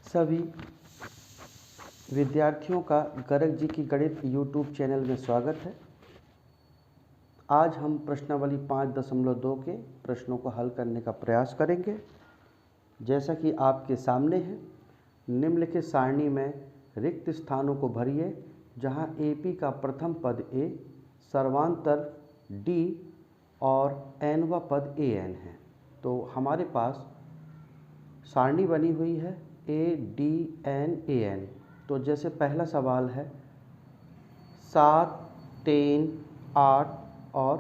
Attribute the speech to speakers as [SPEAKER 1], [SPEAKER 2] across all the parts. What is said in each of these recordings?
[SPEAKER 1] सभी विद्यार्थियों का गर्ग जी की गणित यूट्यूब चैनल में स्वागत है। आज हम प्रश्नावली 5.2 के प्रश्नों को हल करने का प्रयास करेंगे। जैसा कि आपके सामने है, निम्नलिखित सारणी में रिक्त स्थानों को भरिए जहां AP का प्रथम पद A, सर्वांतर D और nवा पद AN है। तो हमारे पास सारणी बनी हुई है A, D, N, AN। तो जैसे पहला सवाल है 7, 10, 8 और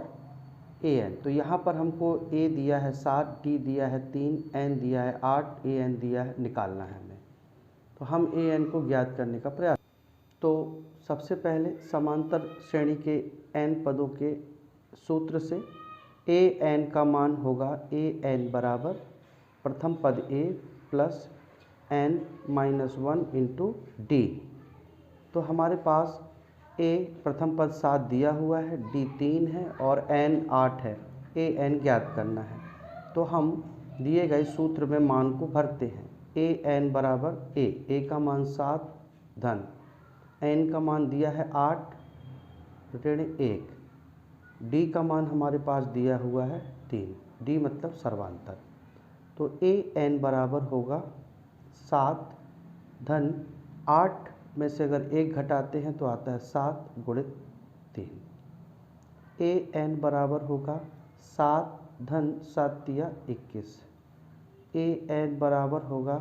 [SPEAKER 1] AN। तो यहाँ पर हमको A दिया है 7, D दिया है 3, N दिया है 8, AN दिया है, निकालना है हमें। तो हम AN को ज्ञात करने का प्रयास। तो सबसे पहले समांतर श्रेणी के n पदों के सूत्र से AN का मान होगा AN बराबर प्रथम पद A plus n-1 into D। तो हमारे पास A प्रथम पद 7 दिया हुआ है, D 3 है और N 8 है। AN ज्ञात करना है। तो हम दिए गए सूत्र में मान को भरते हैं। AN बराबर A का मान 7 धन N का मान दिया है 8 ऋण 1, D का मान हमारे पास दिया हुआ है 3, D मतलब सर्वांतर। तो AN बराबर होगा 7 धन 8 में से अगर 1 घटाते हैं तो आता है 7 गुणित 3। AN बराबर होगा 7 धन 7 तिया 21। AN बराबर होगा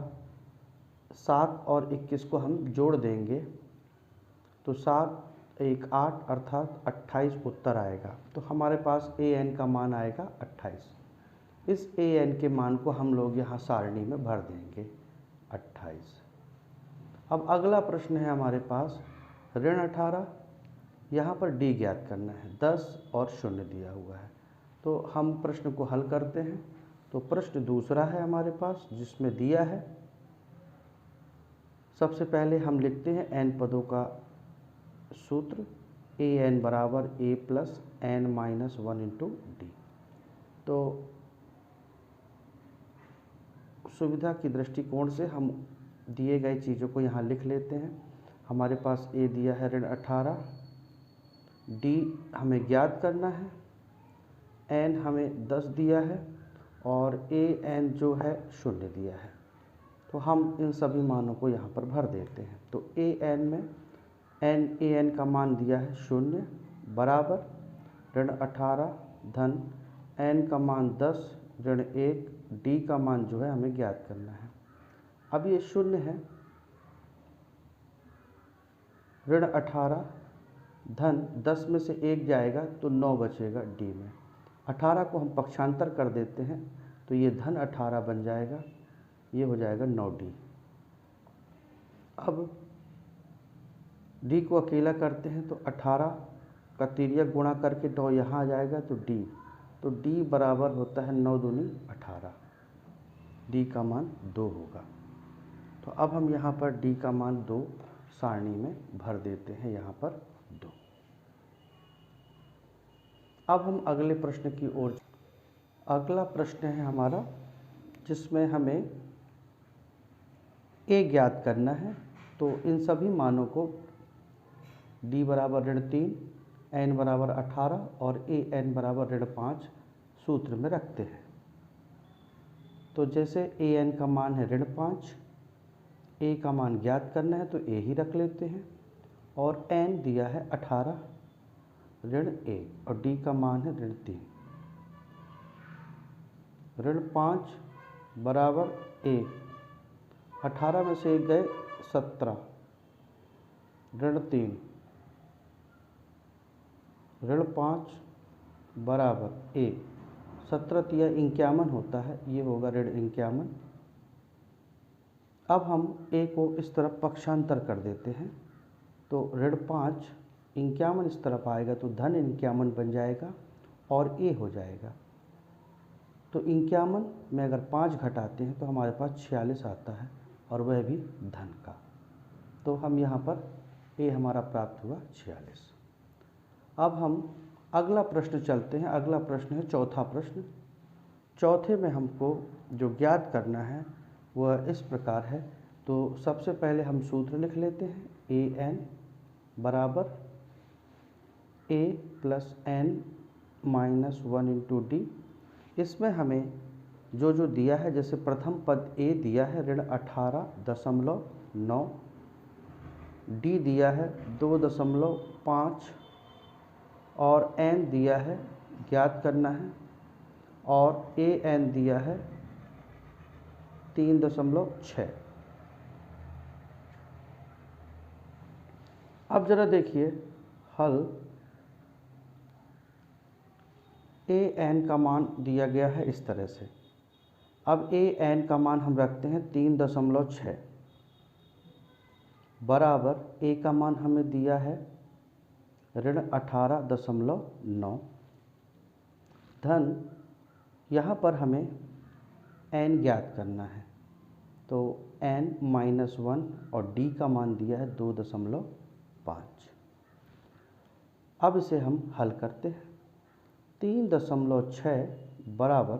[SPEAKER 1] 7 और 21 को हम जोड़ देंगे तो 7 1 8 अर्थात 28 उत्तर आएगा। तो हमारे पास AN का मान आएगा 28। इस AN के मान को हम लोग यहाँ सारणी में भर देंगे 28। अब अगला प्रश्न है हमारे पास ऋण 18। यहाँ पर D ज्ञात करना है, 10 और 0 दिया हुआ है। तो हम प्रश्न को हल करते हैं। तो प्रश्न दूसरा है हमारे पास जिसमें दिया है, सबसे पहले हम लिखते हैं n पदों का सूत्र AN बराबर A plus n-1 into D। तो सुविधा की दृष्टिकोण से हम दिए गए चीज़ों को यहाँ लिख लेते हैं। हमारे पास A दिया है ऋण 18, D हमें ज्ञात करना है, N हमें 10 दिया है और AN जो है 0 दिया है। तो हम इन सभी मानों को यहाँ पर भर देते हैं। तो AN में AN का मान दिया है 0 बराबर ऋण 18 धन N का मान 10 ऋण 1, D का मान जो है हमें ज्ञात करना है। अब ये 0 है, ऋण 18 धन 10 में से 1 जाएगा तो 9 बचेगा D में। 18 को हम पक्षांतर कर देते हैं तो ये धन 18 बन जाएगा, ये हो जाएगा 9D। अब D को अकेला करते हैं तो 18 का तिर्यक गुणा करके 9 यहाँ आ जाएगा तो D। तो D बराबर होता है 9 दूनी 18, D का मान 2 होगा। तो अब हम यहाँ पर D का मान 2 सारणी में भर देते हैं, यहाँ पर 2। अब हम अगले प्रश्न की ओर। अगला प्रश्न है हमारा जिसमें हमें A ज्ञात करना है। तो इन सभी मानों को D बराबर ऋण 3, N बराबर 18 और AN बराबर ऋण 5 सूत्र में रखते हैं। तो जैसे AN का मान है ऋण 5, A का मान ज्ञात करना है तो A ही रख लेते हैं और N दिया है 18 ऋण 1 और D का मान है ऋण 3। ऋण 5 बराबर A, 18 में से 1 गए 17 ऋण 3, ऋण 5 बराबर A, 17 तिया 51 होता है, ये होगा ऋण 51। अब हम A को इस तरफ पक्षांतर कर देते हैं तो ऋण 5 51 इस तरफ आएगा तो धन 51 बन जाएगा और A हो जाएगा। तो 51 में अगर 5 घटाते हैं तो हमारे पास 46 आता है और वह भी धन का। तो हम यहाँ पर A हमारा प्राप्त हुआ 46। अब हम अगला प्रश्न चलते हैं। अगला प्रश्न है चौथा प्रश्न। चौथे में हमको जो ज्ञात करना है वह इस प्रकार है तो सबसे पहले हम सूत्र लिख लेते हैं, ए एन बराबर a plus n minus 1 into d. इसमें हमें जो जो दिया है, जैसे प्रथम पद ए दिया है ऋण 18.9, डी दिया है 2.5 और एन दिया है ज्ञात करना है, और ए एन दिया है 3.6। अब ज़रा देखिए हल, ए एन का मान दिया गया है इस तरह से। अब ए एन का मान हम रखते हैं 3.6 बराबर ए का मान हमें दिया है ऋण 18.9 धन यहाँ पर हमें एन ज्ञात करना है, तो एन -1 और डी का मान दिया है 2.5। अब इसे हम हल करते हैं। 3.6 बराबर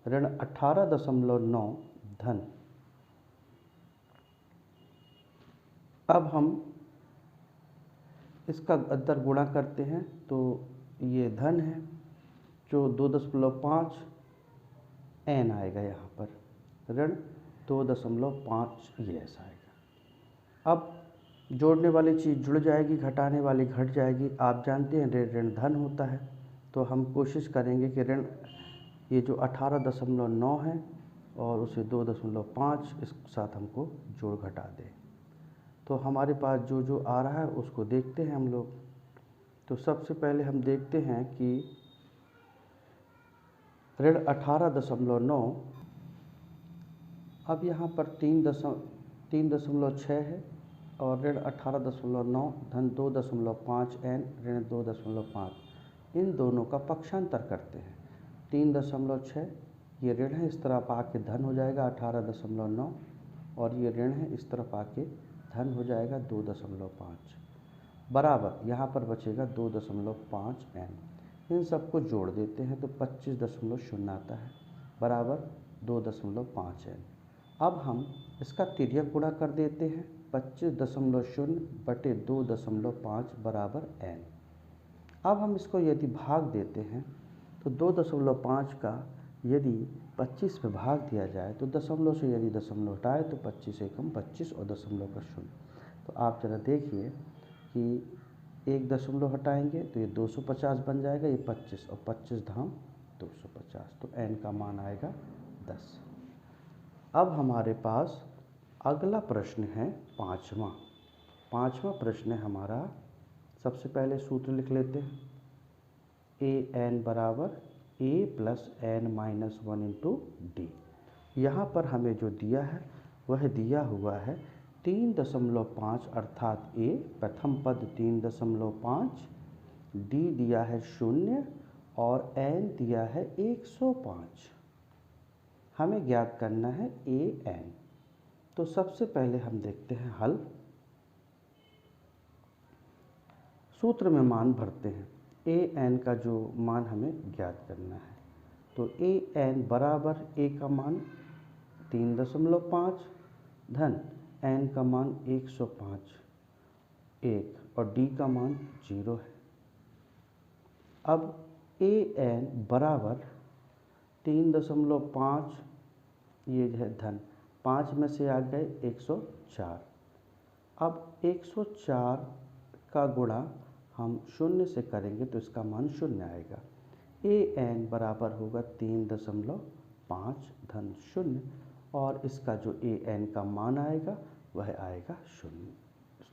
[SPEAKER 1] ऋण 18.9 धन, अब हम इसका अंतर गुणा करते हैं तो ये धन है, जो 2.5 एन आएगा यहाँ पर ऋण 2.5 ये ऐसा आएगा। अब जोड़ने वाली चीज़ जुड़ जाएगी, घटाने वाली घट जाएगी। आप जानते हैं ऋण धन होता है, तो हम कोशिश करेंगे कि ऋण ये जो 18.9 है और उसे 2.5 इस साथ हमको जोड़ घटा दें। तो हमारे पास जो जो आ रहा है उसको देखते हैं हम लोग। तो सबसे पहले हम देखते हैं कि ऋण 18.9, अब यहाँ पर 3.6 है और ऋण 18.9 धन 2.5 एन ऋण 2.5, इन दोनों का पक्षांतर करते हैं। 3.6 ये ऋण है, इस तरफ आके धन हो जाएगा 18.9, और ये ऋण है, इस तरफ आके धन हो जाएगा 2.5 बराबर यहाँ पर बचेगा 2.5 एन। इन सबको जोड़ देते हैं तो 25.0 आता है बराबर 2.5 एन। अब हम इसका तिर्यक गुणा कर देते हैं, 25.0 बटे 2.5 बराबर एन। अब हम इसको यदि भाग देते हैं तो 2.5 का यदि 25 में भाग दिया जाए तो दशमलव से यदि दशमलव हटाए तो 25 एकम 25 और दशमलव का 0। तो आप ज़रा देखिए कि एक दशमलव हटाएंगे तो ये 250 बन जाएगा, ये 25 और 25 धाम 250, तो n का मान आएगा 10। अब हमारे पास अगला प्रश्न है पाँचवा प्रश्न है हमारा। सबसे पहले सूत्र लिख लेते हैं, ए एन बराबर a plus n minus 1 into d. यहाँ पर हमें जो दिया है वह दिया हुआ है 3.5 अर्थात ए प्रथम पद 3.5, डी दिया है 0 और एन दिया है 105। हमें ज्ञात करना है ए एन। तो सबसे पहले हम देखते हैं हल। सूत्र में मान भरते हैं, ए एन का जो मान हमें ज्ञात करना है, तो ए एन बराबर ए का मान 3.5 धन एन का मान 105 1 और डी का मान 0 है। अब ए एन बराबर 3.5, ये है धन 5 में से आ गए 104। अब 104 का गुणा हम 0 से करेंगे तो इसका मान 0 आएगा। ए एन बराबर होगा 3.5 धन 0 और इसका जो ए एन का मान आएगा वह आएगा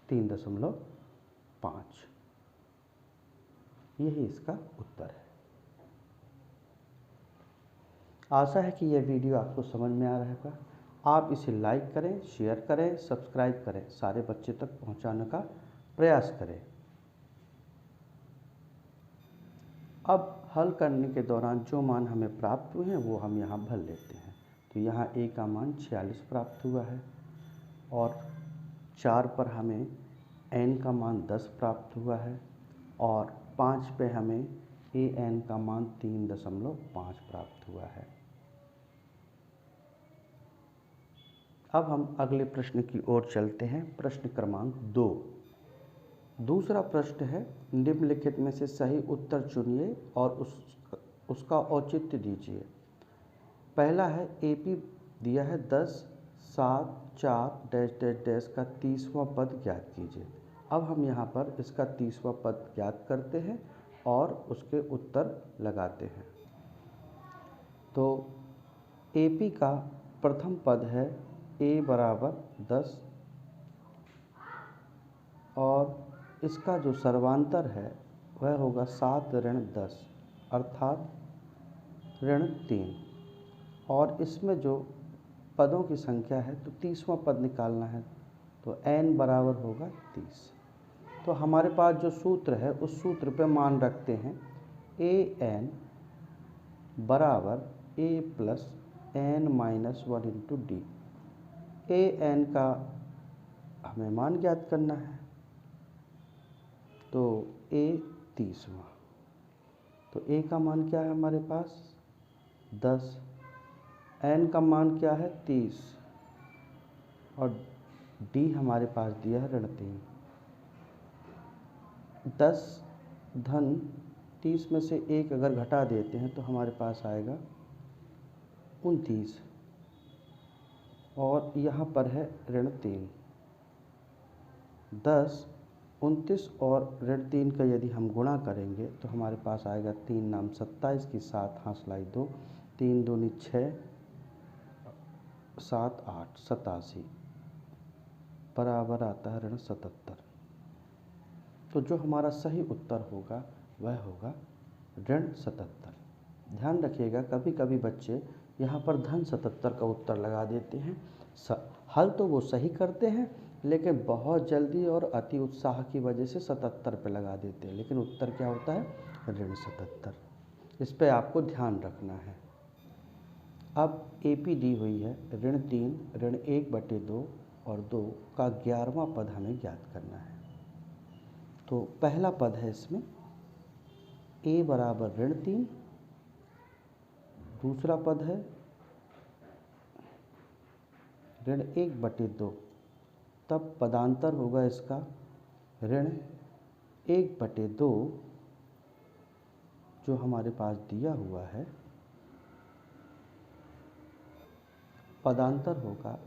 [SPEAKER 1] 3.5। यही इसका उत्तर है। आशा है कि यह वीडियो आपको समझ में आ रहा होगा। आप इसे लाइक करें, शेयर करें, सब्सक्राइब करें, सारे बच्चे तक पहुंचाने का प्रयास करें। अब हल करने के दौरान जो मान हमें प्राप्त हुए हैं वो हम यहाँ भर लेते हैं। तो यहाँ ए का मान 46 प्राप्त हुआ है और 4 पर हमें एन का मान 10 प्राप्त हुआ है और 5 पे हमें ए एन का मान 3.5 प्राप्त हुआ है। अब हम अगले प्रश्न की ओर चलते हैं। प्रश्न क्रमांक 2। दूसरा प्रश्न है, निम्नलिखित में से सही उत्तर चुनिए और उसका औचित्य दीजिए। पहला है AP दिया है 10, 7, 4 डैश डैश डैश का 30वां पद ज्ञात कीजिए। अब हम यहाँ पर इसका 30वां पद ज्ञात करते हैं और उसके उत्तर लगाते हैं। तो AP का प्रथम पद है A बराबर 10 और इसका जो सर्वांतर है वह होगा 7 ऋण 10 अर्थात ऋण 3। और इसमें जो पदों की संख्या है तो 30वां पद निकालना है, तो n बराबर होगा 30। तो हमारे पास जो सूत्र है उस सूत्र पे मान रखते हैं an बराबर a plus n minus 1 into D. an का हमें मान ज्ञात करना है, तो a 30वां, तो a का मान क्या है हमारे पास 10, n का मान क्या है 30 और d हमारे पास दिया है ऋण 3। 10 धन 30 में से 1 अगर घटा देते हैं तो हमारे पास आएगा 29 और यहाँ पर है ऋण 3। 10, 29 और ऋण 3 का यदि हम गुणा करेंगे तो हमारे पास आएगा 3 नाम 27 की 7 हासिलाई 2, 3 दूनी 6, 7 8 87 बराबर आता है ऋण 77। तो जो हमारा सही उत्तर होगा वह होगा ऋण 77। ध्यान रखिएगा, कभी कभी बच्चे यहाँ पर धन 77 का उत्तर लगा देते हैं। हल तो वो सही करते हैं लेकिन बहुत जल्दी और अति उत्साह की वजह से 77 पे लगा देते हैं, लेकिन उत्तर क्या होता है ऋण 77। इस पे आपको ध्यान रखना है। अब AP दी हुई है ऋण 3 ऋण 1/2 और 2 का 11वां पद हमें ज्ञात करना है। तो पहला पद है इसमें A बराबर ऋण 3, दूसरा पद है ऋण 1/2, तब पदांतर होगा इसका ऋण 1/2 जो हमारे पास दिया हुआ है, पदांतर होगा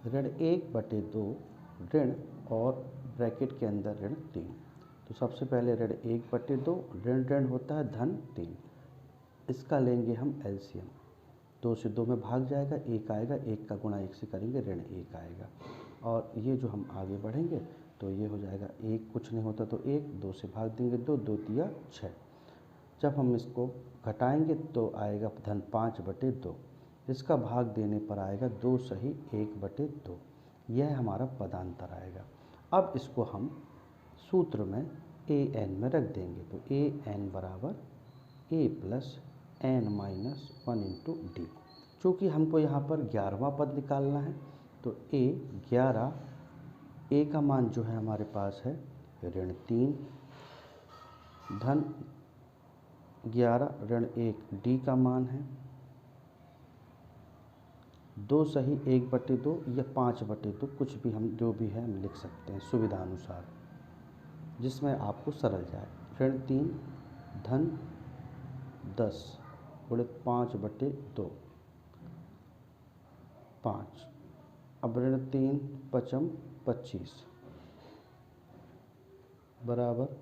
[SPEAKER 1] ऋण 1/2 ऋण और ब्रैकेट के अंदर ऋण 3। तो सबसे पहले ऋण 1/2 ऋण ऋण होता है धन 3, इसका लेंगे हम एलसीएम। 2 से 2 में भाग जाएगा, 1 आएगा, 1 का गुणा 1 से करेंगे ऋण 1 आएगा। और ये जो हम आगे बढ़ेंगे तो ये हो जाएगा 1 कुछ नहीं होता तो 1, 2 से भाग देंगे 2, 2 दिया 6। जब हम इसको घटाएंगे तो आएगा धन 5/2, इसका भाग देने पर आएगा 2 सही 1/2। यह हमारा पदांतर आएगा। अब इसको हम सूत्र में an में रख देंगे, तो an बराबर a plus n minus 1 into D. चूँकि हमको यहाँ पर 11वां पद निकालना है तो a 11, a का मान जो है हमारे पास है ऋण 3 धन 11 ऋण 1 डी का मान है 2 सही 1/2 या 5/2, कुछ भी हम जो भी है हम लिख सकते हैं सुविधा अनुसार, जिसमें आपको सरल जाए। ऋण 3 धन 10 गुणित 5/2 5। अब ऋण 3 पचम 25 बराबर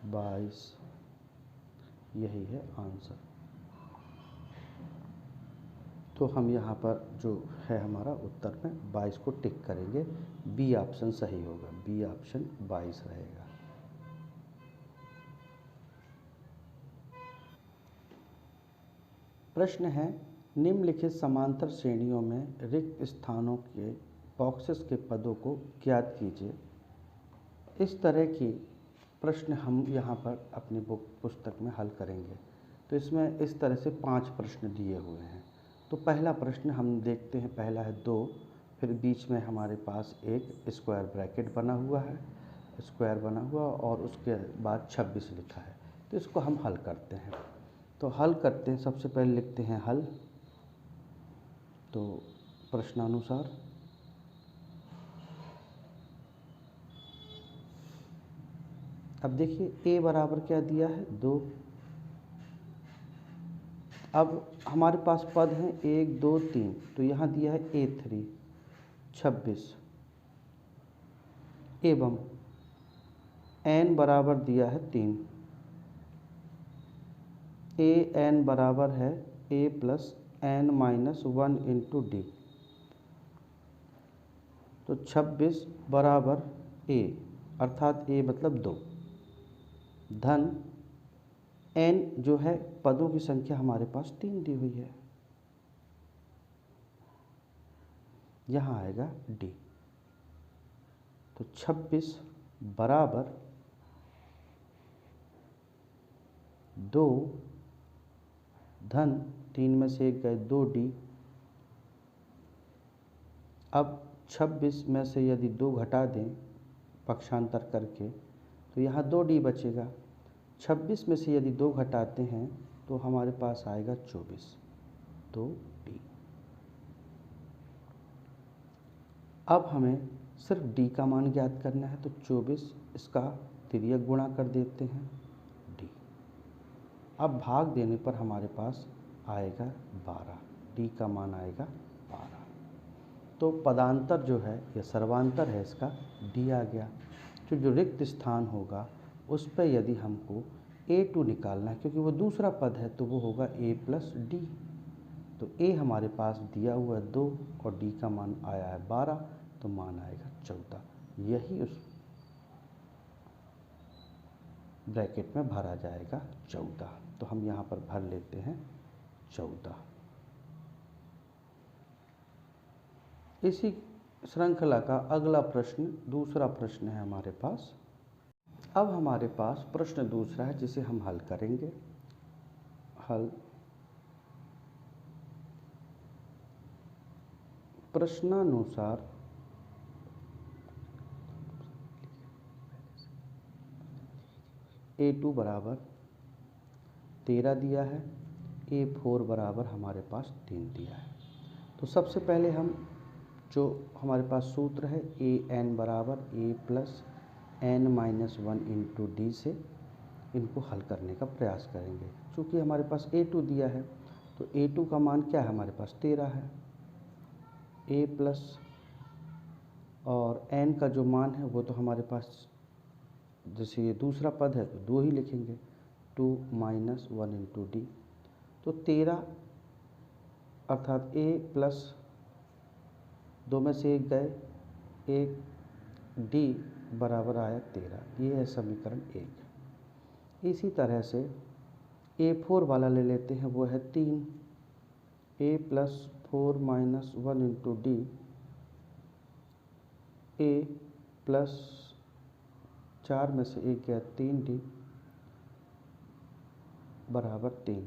[SPEAKER 1] 22। यही है आंसर। तो हम यहाँ पर जो है हमारा उत्तर में 22 को टिक करेंगे। बी ऑप्शन सही होगा, बी ऑप्शन 22 रहेगा। प्रश्न है, निम्नलिखित समांतर श्रेणियों में रिक्त स्थानों के बॉक्सेस के पदों को ज्ञात कीजिए। इस तरह की प्रश्न हम यहाँ पर अपनी बुक पुस्तक में हल करेंगे। तो इसमें इस तरह से 5 प्रश्न दिए हुए हैं। तो पहला प्रश्न हम देखते हैं, पहला है 2, फिर बीच में हमारे पास एक स्क्वायर ब्रैकेट बना हुआ है, स्क्वायर बना हुआ और उसके बाद 26 लिखा है। तो इसको हम हल करते हैं। तो हल करते हैं, सबसे पहले लिखते हैं हल। तो प्रश्नानुसार। अब देखिए a बराबर क्या दिया है 2। अब हमारे पास पद हैं 1 2 3, तो यहाँ दिया है a3 26 एवं n बराबर दिया है 3। a n बराबर है a plus n minus 1 into D. तो 26 बराबर a अर्थात a मतलब 2 धन n जो है पदों की संख्या हमारे पास 3 दी हुई है, यहाँ आएगा d। तो 26 बराबर 2 धन 3 में से 1 गए 2d। अब 26 में से यदि 2 घटा दें पक्षांतर करके तो यहाँ 2d बचेगा। 26 में से यदि 2 घटाते हैं तो हमारे पास आएगा 24 2d। अब हमें सिर्फ d का मान ज्ञात करना है, तो 24 इसका तिर्यक गुणा कर देते हैं d। अब भाग देने पर हमारे पास आएगा 12, d का मान आएगा 12। तो पदांतर जो है या सर्वांतर है इसका d आ गया। जो रिक्त स्थान होगा उस पर यदि हमको a2 निकालना है, क्योंकि वो दूसरा पद है, तो वो होगा a प्लस डी। तो a हमारे पास दिया हुआ है 2 और d का मान आया है 12, तो मान आएगा 14। यही उस ब्रैकेट में भरा जाएगा 14। तो हम यहाँ पर भर लेते हैं 14। इसी श्रृंखला का अगला प्रश्न दूसरा प्रश्न है हमारे पास। अब हमारे पास प्रश्न दूसरा है जिसे हम हल करेंगे। हल प्रश्नानुसार a2 बराबर 13 दिया है, a4 बराबर हमारे पास 3 दिया है। तो सबसे पहले हम जो हमारे पास सूत्र है ए एन बराबर a plus n minus 1 into D से इनको हल करने का प्रयास करेंगे। चूँकि हमारे पास a2 दिया है तो a2 का मान क्या है, हमारे पास 13 है। a प्लस और n का जो मान है वो तो हमारे पास, जैसे ये दूसरा पद है तो 2 ही लिखेंगे, 2 माइनस 1 इंटू डी। तो 13 अर्थात a प्लस 2 में से 1 गए 1 डी बराबर आया 13। ये है समीकरण 1। इसी तरह से a4 वाला ले लेते हैं, वो है 3 a plus 4 minus 1 into D. a plus 4 में से 1 गया 3d बराबर 3।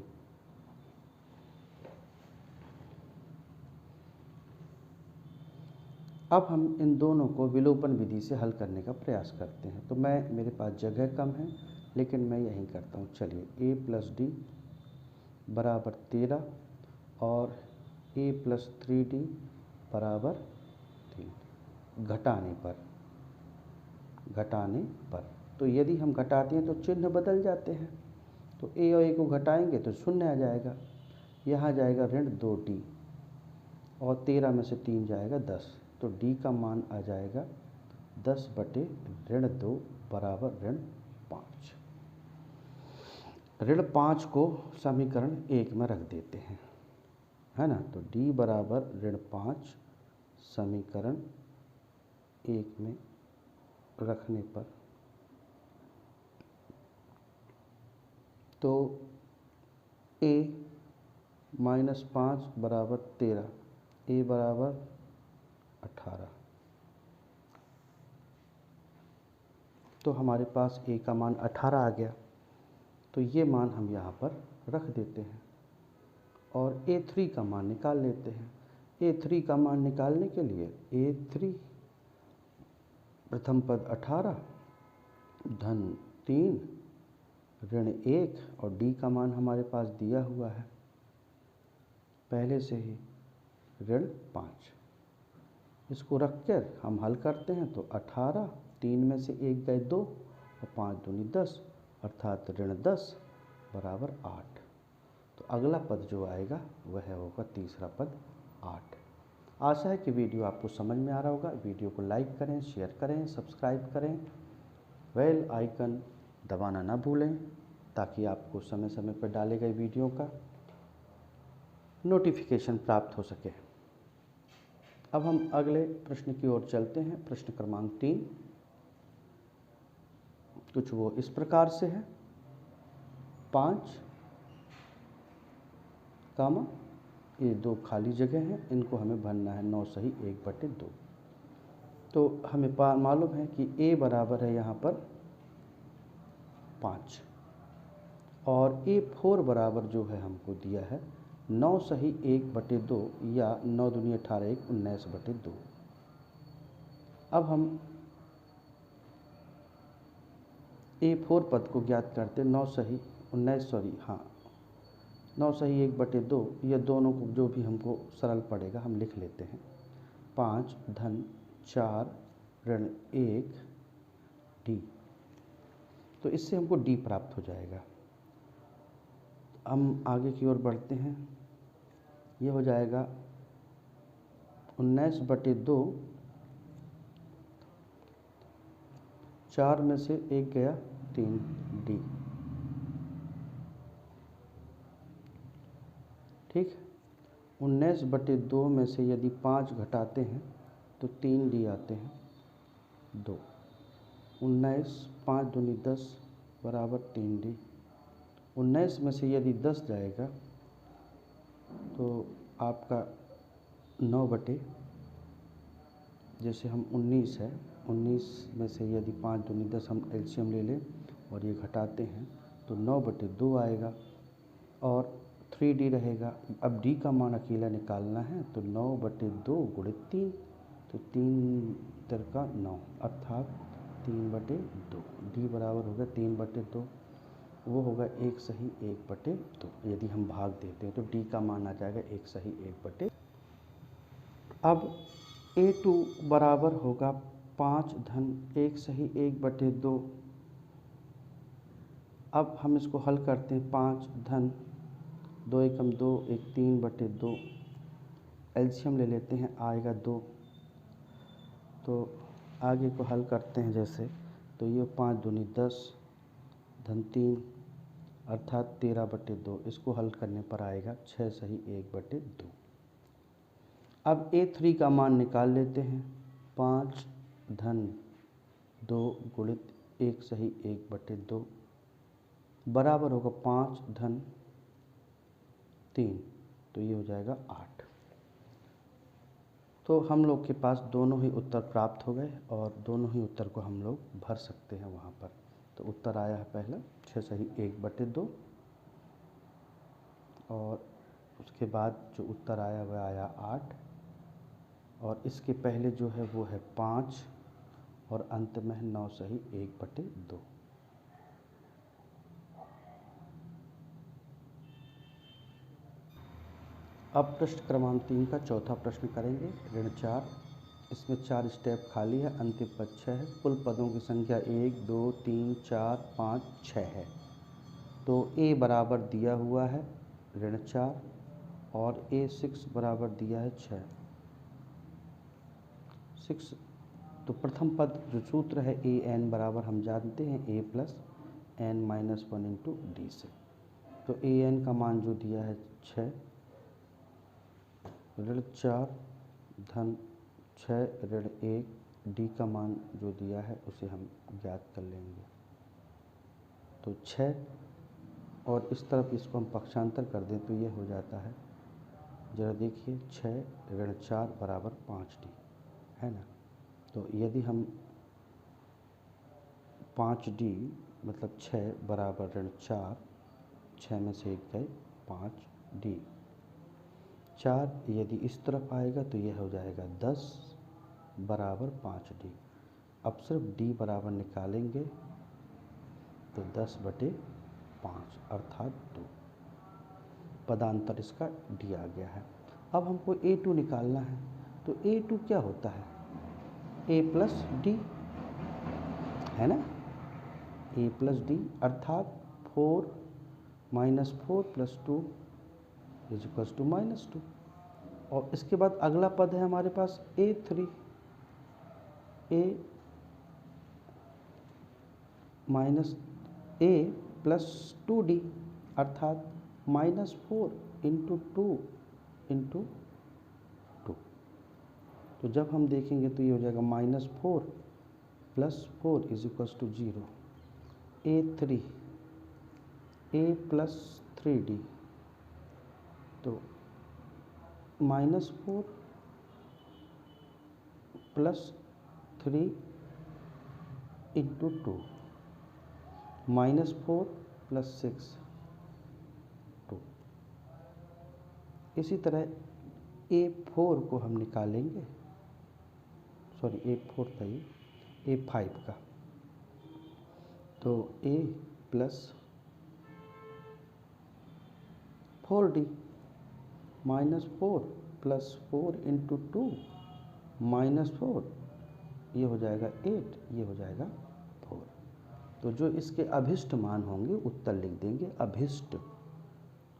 [SPEAKER 1] अब हम इन दोनों को विलोपन विधि से हल करने का प्रयास करते हैं। तो मेरे पास जगह कम है लेकिन मैं यही करता हूँ। चलिए a प्लस डी बराबर 13 और a प्लस 3d बराबर 3। घटाने पर तो यदि हम घटाते हैं तो चिन्ह बदल जाते हैं। तो a और a को घटाएंगे तो शून्य आ जाएगा, यहाँ जाएगा ऋण 2d और 13 में से 3 जाएगा 10। तो d का मान आ जाएगा 10 बटे ऋण 2 बराबर ऋण 5। ऋण 5 को समीकरण 1 में रख देते हैं, है ना। तो d बराबर ऋण 5 समीकरण 1 में रखने पर तो a माइनस 5 बराबर 13, a बराबर 18। तो हमारे पास a का मान 18 आ गया। तो ये मान हम यहाँ पर रख देते हैं और a3 का मान निकाल लेते हैं। a3 का मान निकालने के लिए a3 प्रथम पद 18 धन 3 ऋण 1 और d का मान हमारे पास दिया हुआ है पहले से ही ऋण 5। इसको रख कर हम हल करते हैं तो 18, 3 में से 1 गए 2 और 5 दूनी 10, अर्थात ऋण 10 बराबर 8। तो अगला पद जो आएगा वह होगा तीसरा पद 8। आशा है कि वीडियो आपको समझ में आ रहा होगा। वीडियो को लाइक करें, शेयर करें, सब्सक्राइब करें, बेल आइकन दबाना ना भूलें ताकि आपको समय समय पर डाले गए वीडियो का नोटिफिकेशन प्राप्त हो सके। अब हम अगले प्रश्न की ओर चलते हैं। प्रश्न क्रमांक 3 कुछ वो इस प्रकार से है। 5 कामा ये 2 खाली जगह हैं, इनको हमें भरना है 9 सही 1/2। तो हमें मालूम है कि a बराबर है यहाँ पर 5 और A4 बराबर जो है हमको दिया है 9 सही 1/2 या 9 दूनी 18 1 19/2। अब हम A4 पद को ज्ञात करते 9 सही 9 सही 1/2, ये दोनों को जो भी हमको सरल पड़ेगा हम लिख लेते हैं। 5 धन 4 ऋण 1 D। तो इससे हमको D प्राप्त हो जाएगा। हम आगे की ओर बढ़ते हैं। ये हो जाएगा 19/2, 4 में से 1 गया 3 D। ठीक, 19/2 में से यदि 5 घटाते हैं तो 3 D आते हैं 2। 19 5 दूनी 10 बराबर 3 D। 19 में से यदि 10 जाएगा तो आपका 9 बटे, जैसे हम 19 है, 19 में से यदि 5 दूनी 10 हम एलसीएम ले लें और ये घटाते हैं तो 9/2 आएगा और 3D रहेगा। अब D का मान अकेला निकालना है तो 9/2 गुणित 3, तो 3 तिरका 9 अर्थात 3/2। D बराबर होगा 3/2, वो होगा 1 सही 1/2। यदि हम भाग देते हैं तो D का मान आ जाएगा 1 सही 1/2। अब A2 बराबर होगा 5 धन 1 सही 1/2। अब हम इसको हल करते हैं। 5 धन 2 एकम 2 1 3/2, एलसीएम ले लेते हैं, आएगा 2। तो आगे को हल करते हैं जैसे, तो ये 5 दूनी 10 धन 3 अर्थात 13/2। इसको हल करने पर आएगा 6 सही 1/2। अब A3 का मान निकाल लेते हैं। 5 धन 2 गुणित 1 सही 1/2 बराबर होगा 5 धन 3, तो ये हो जाएगा 8। तो हम लोग के पास दोनों ही उत्तर प्राप्त हो गए और दोनों ही उत्तर को हम लोग भर सकते हैं वहाँ पर। तो उत्तर आया है पहला 6 सही 1/2 और उसके बाद जो उत्तर आया वह आया 8 और इसके पहले जो है वो है 5 और अंत में है 9 सही 1/2। अब प्रश्न क्रमांक 3 का चौथा प्रश्न करेंगे। ऋण 4, इसमें 4 स्टेप खाली है, अंतिम पद 6 है। कुल पदों की संख्या 1 2 3 4 5 6 है। तो A बराबर दिया हुआ है ऋण 4 और A6 बराबर दिया है 6। तो प्रथम पद जो सूत्र है AN बराबर हम जानते हैं A plus N-1 into D से। तो AN का मान जो दिया है 6, ऋण 4 धन 6 ऋण 1 D का मान जो दिया है उसे हम ज्ञात कर लेंगे। तो 6 और इस तरफ इसको हम पक्षांतर कर दें तो ये हो जाता है, जरा देखिए, 6 ऋण 4 बराबर 5D है ना। तो यदि हम 5D मतलब 6 बराबर ऋण 4, 6 में से 1 गए 5D, 4 यदि इस तरफ आएगा तो यह हो जाएगा 10 बराबर 5D। अब सिर्फ D बराबर निकालेंगे तो 10/5 अर्थात 2। पदांतर इसका D आ गया है। अब हमको A2 निकालना है, तो A2 क्या होता है, A प्लस डी है ना, A प्लस डी अर्थात 4 minus 4 plus 2 is equals to -2। और इसके बाद अगला पद है हमारे पास A3, A minus A plus 2D अर्थात -4 इंटू 2 इंटू 2। तो जब हम देखेंगे तो ये हो जाएगा -4 plus 4 is equals to 0। A3 A plus 3D, तो -4 प्लस 3 इंटू 2, -4 प्लस 6 2। इसी तरह A4 को हम निकालेंगे, सॉरी A4 था ये, A5 का, तो A plus 4D -4 plus 4 into 2 -4, ये हो जाएगा 8, ये हो जाएगा 4। तो जो इसके अभिष्ट मान होंगे उत्तर लिख देंगे, अभिष्ट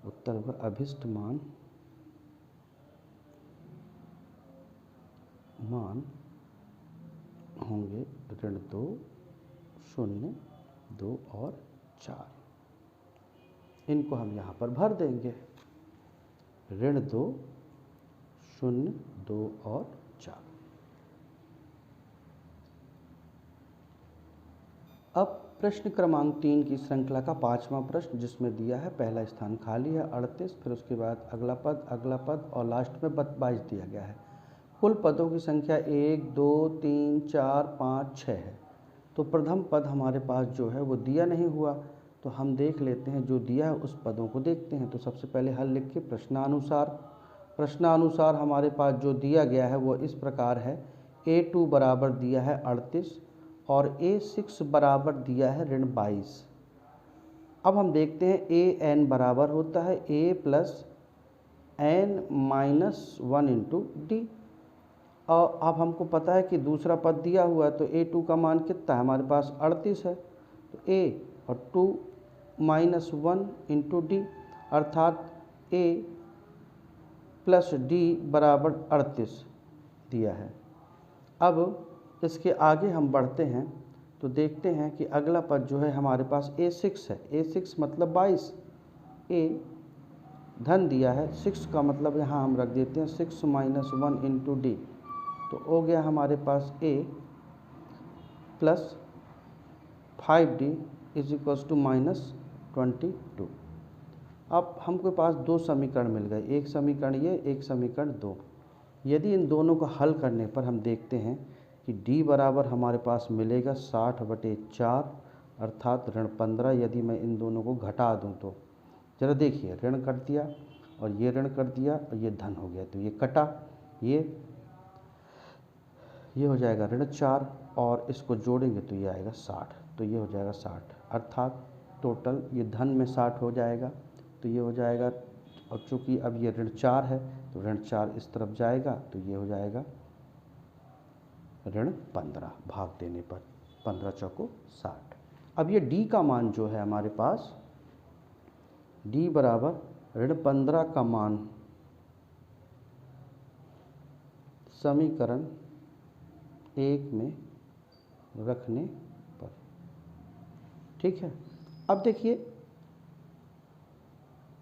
[SPEAKER 1] उत्तर होगा अभिष्ट मान होंगे ऋण 2, 0, 2 और 4। इनको हम यहाँ पर भर देंगे, ऋण 2, 0, 2 और 4। अब प्रश्न क्रमांक 3 की श्रृंखला का 5वां प्रश्न, जिसमें दिया है पहला स्थान खाली है 38, फिर उसके बाद अगला पद और लास्ट में 22 दिया गया है। कुल पदों की संख्या 1, 2, 3, 4, 5, 6 है। तो प्रथम पद हमारे पास जो है वो दिया नहीं हुआ, तो हम देख लेते हैं जो दिया है उस पदों को देखते हैं। तो सबसे पहले हल लिख के प्रश्नानुसार हमारे पास जो दिया गया है वो इस प्रकार है। A2 बराबर दिया है 38 और A6 बराबर दिया है ऋण 22। अब हम देखते हैं AN बराबर होता है A plus N minus 1 into D. और अब हमको पता है कि दूसरा पद दिया हुआ है, तो A2 का मान कितना है हमारे पास 38 है, तो A और 2 माइनस 1 इंटू डी अर्थात A प्लस डी बराबर 38 दिया है। अब इसके आगे हम बढ़ते हैं तो देखते हैं कि अगला पद जो है हमारे पास A6 है। A6 मतलब 22, A धन दिया है, 6 का मतलब यहाँ हम रख देते हैं 6 माइनस 1 इंटू डी, तो हो गया हमारे पास A plus 5D is equals to -22। अब हमको पास दो समीकरण मिल गए, एक समीकरण ये, एक समीकरण 2। यदि इन दोनों को हल करने पर हम देखते हैं कि D बराबर हमारे पास मिलेगा 60/4 अर्थात ऋण 15। यदि मैं इन दोनों को घटा दूं तो जरा देखिए, ऋण कर दिया और ये ऋण कर दिया और ये धन हो गया, तो ये कटा, ये हो जाएगा ऋण 4 और इसको जोड़ेंगे तो ये आएगा 60, तो ये हो जाएगा 60 अर्थात टोटल ये धन में 60 हो जाएगा, तो ये हो जाएगा। और चूँकि अब ये ऋण 4 है तो ऋण 4 इस तरफ जाएगा, तो ये हो जाएगा ऋण 15 भाग देने पर 15 चौको 60। अब ये D का मान जो है हमारे पास, D बराबर ऋण 15 का मान समीकरण 1 में रखने पर, ठीक है। अब देखिए,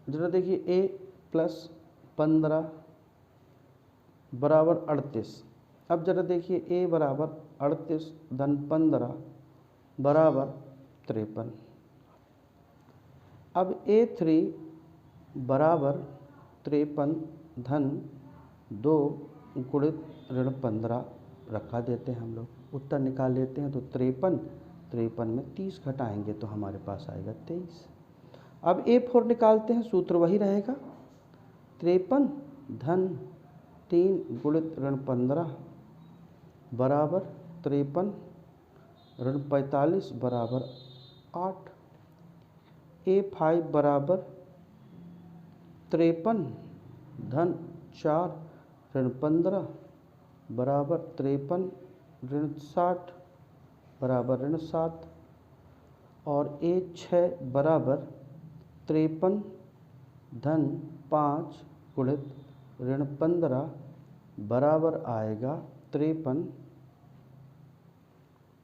[SPEAKER 1] जरा देखिए, A प्लस 15 बराबर 38। अब जरा देखिए A बराबर 38 धन 15 बराबर 53। अब A3 बराबर 53 धन 2 गुणित ऋण 15 रखा देते हैं हम लोग, उत्तर निकाल लेते हैं। तो 53 में 30 घटाएंगे तो हमारे पास आएगा 23। अब A4 निकालते हैं, सूत्र वही रहेगा, 53 धन 3 गुणित ऋण 15 बराबर 53 ऋण 45 बराबर 8। A5 बराबर 53 धन 4 ऋण 15 बराबर 53 ऋण 60 बराबर ऋण 7 और A6 बराबर 53 धन 5 गुणित ऋण 15 बराबर आएगा 53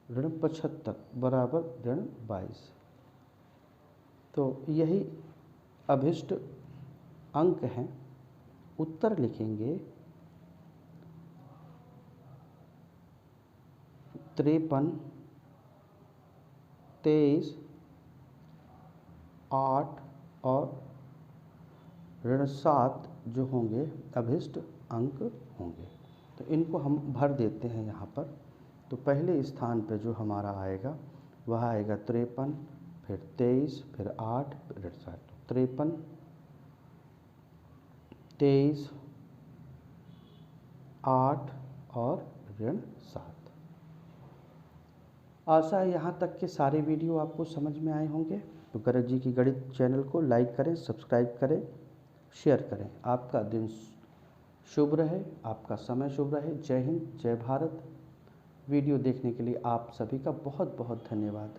[SPEAKER 1] ऋण 75 बराबर ऋण 22। तो यही अभिष्ट अंक हैं। उत्तर लिखेंगे 53, 23, 8 और ऋण 7 जो होंगे अभिष्ट अंक होंगे। तो इनको हम भर देते हैं यहाँ पर। तो पहले स्थान पे जो हमारा आएगा वह आएगा 53, फिर 23, फिर 8, फिर ऋण 7। 53, 23, 8 और ऋण 7। आशा है यहाँ तक के सारे वीडियो आपको समझ में आए होंगे। तो गरज जी की गणित चैनल को लाइक करें, सब्सक्राइब करें, शेयर करें। आपका दिन शुभ रहे, आपका समय शुभ रहे। जय हिंद, जय भारत। वीडियो देखने के लिए आप सभी का बहुत बहुत धन्यवाद।